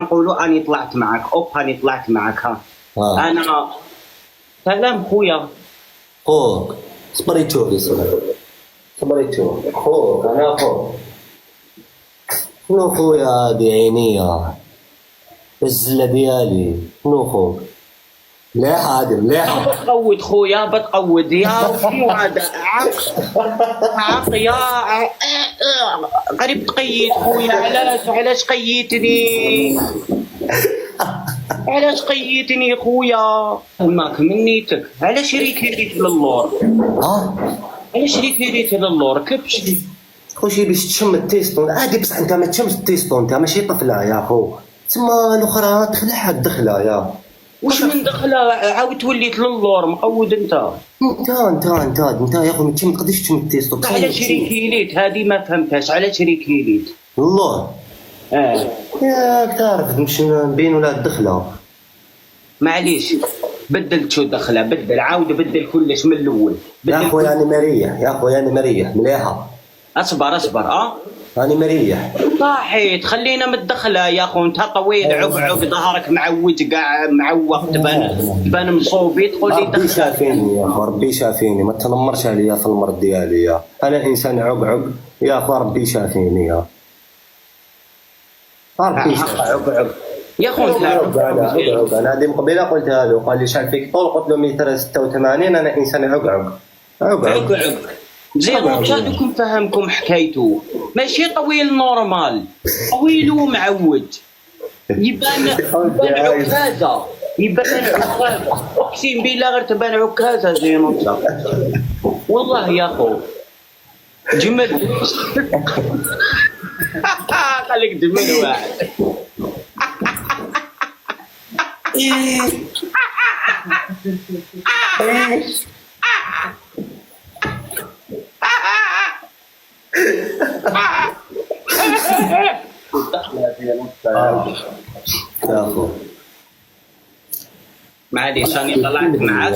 نقولوا اني طلعت معك، اني طلعت معك ها. انا سلام خويا. خوك صبريتو في صغير، صبريتو خوك، انا خوك. شنو خويا بعينيا الزله ديالي، شنو خوك؟ مليحه هادي مليحه. بتقود خويا بتقود يا شنو هذا عق يا قريب تقيد خويا. علاش قيتني؟ علاش قيتني خويا؟ ماك من نيتك. علاش ريت للور؟ علاش ريت للور؟ كبش خوشي باش تشم التيستون عادي، بصح انت ما تشمش التيستون، انت ماشي طفله يا خو، تما الاخرى تخلعها الدخله يا. واش من دخله عاود وليت للور مقود انت يا خو ما تقدرش تشم التيستون. علاش ريكيليت؟ هذه ما فهمتهاش. علاش ريكيليت؟ والله ياك تعرف نمشي بين ولا الدخله. معليش بدل شو دخله، بدل عاود بدل كلش من الاول. يا خويا انا مريح، يا خويا انا مريح مليحه. اصبر انا مريح. صحيت خلينا متدخله يا خو. انت طويل عقعق ظهرك معوج قاع معوق تبان مصوبي تقول لي ربي شافيني يا خو، ربي شافيني، ما تنمرش عليا في المرض ديالي يا. انا انسان عقعق يا خو، ربي شافيني يا ربي عقعق يا خو. انت عقعق انا هذه قبيله قلتها له، قال لي شحال فيك طول؟ قلت له متر 86، انا انسان عقعق. زين شادوكم فهمكم حكايته. ماشي طويل نورمال، طويل ومعوج. يبان عكازه، اقسم بالله غير تبان عكازه زين انت. والله يا خو جمل. خليك جمل واحد. يا خو معليش راني طلعت معاك.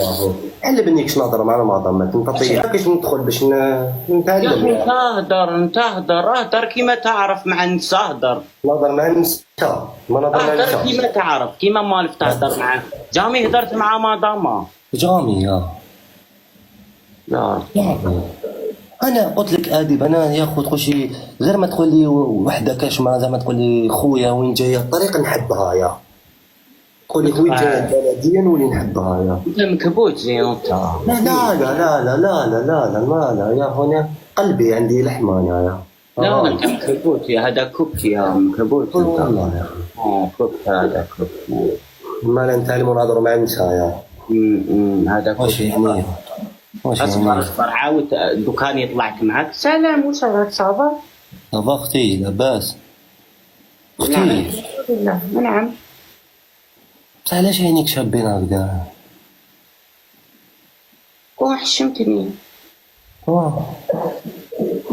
على بنيكش نهضر مع المعظمات، انت طيح كيفاش ندخل باش نتعلم. يا انت هدر كيما تعرف مع النساء. هدر مع النساء، ما نهضر مع النساء كيما تعرف، كيما مالف تهدر معاه. جامي هدرت مع مداما جامي يا انا قلت لك اديب. انا يا خو تخشي غير ما تقول لي وحده كاشمه، زعما تقول لي خويا وين جايه الطريق نحبها يا. تقول لي وين جايه بلديا ولي نحبها يا. انت مكبوت زين انت. لا يا خويا قلبي عندي لحمه يا. لا انت مكبوت يا. هذا كبت يا مكبوت انت والله يا اخي. كبت هذا كبت. ما انت نهضر مع النساء يا. هذا كبت يعني. اصبر عاود دوكاني طلعت معك. سلام واش راك صافا؟ صافا اختي لاباس؟ اختي نعم. بصح علاش عينيك شابين هكذا؟ حشمتني.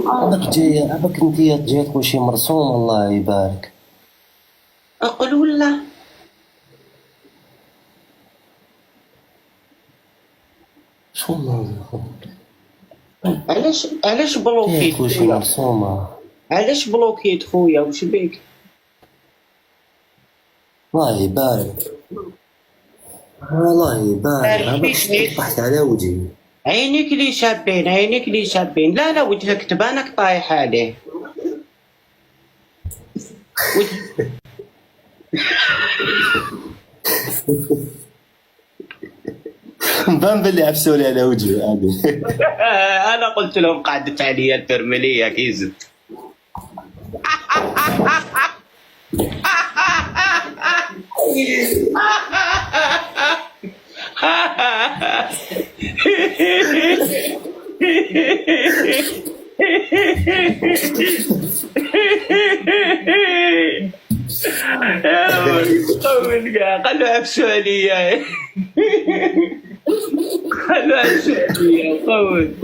عباك جايه، عباك انتيا جايه تقول شي مرسوم. الله يبارك. اقول ولا شو الله علاش بلوكيت خويا؟ مرسومه. علاش بلوكيت خويا؟ واش بيك؟ الله يبارك، الله يبارك. طحت على وجهي. عينيك لي شابين. لا وجهك تبانك طايح عليه. بان باللي عفسولي على وجهي عادي. انا قلت لهم قعدت عليا الترمليه كيزت. قالوا عفسوا عليا. قالوا عفسوا عليا. قول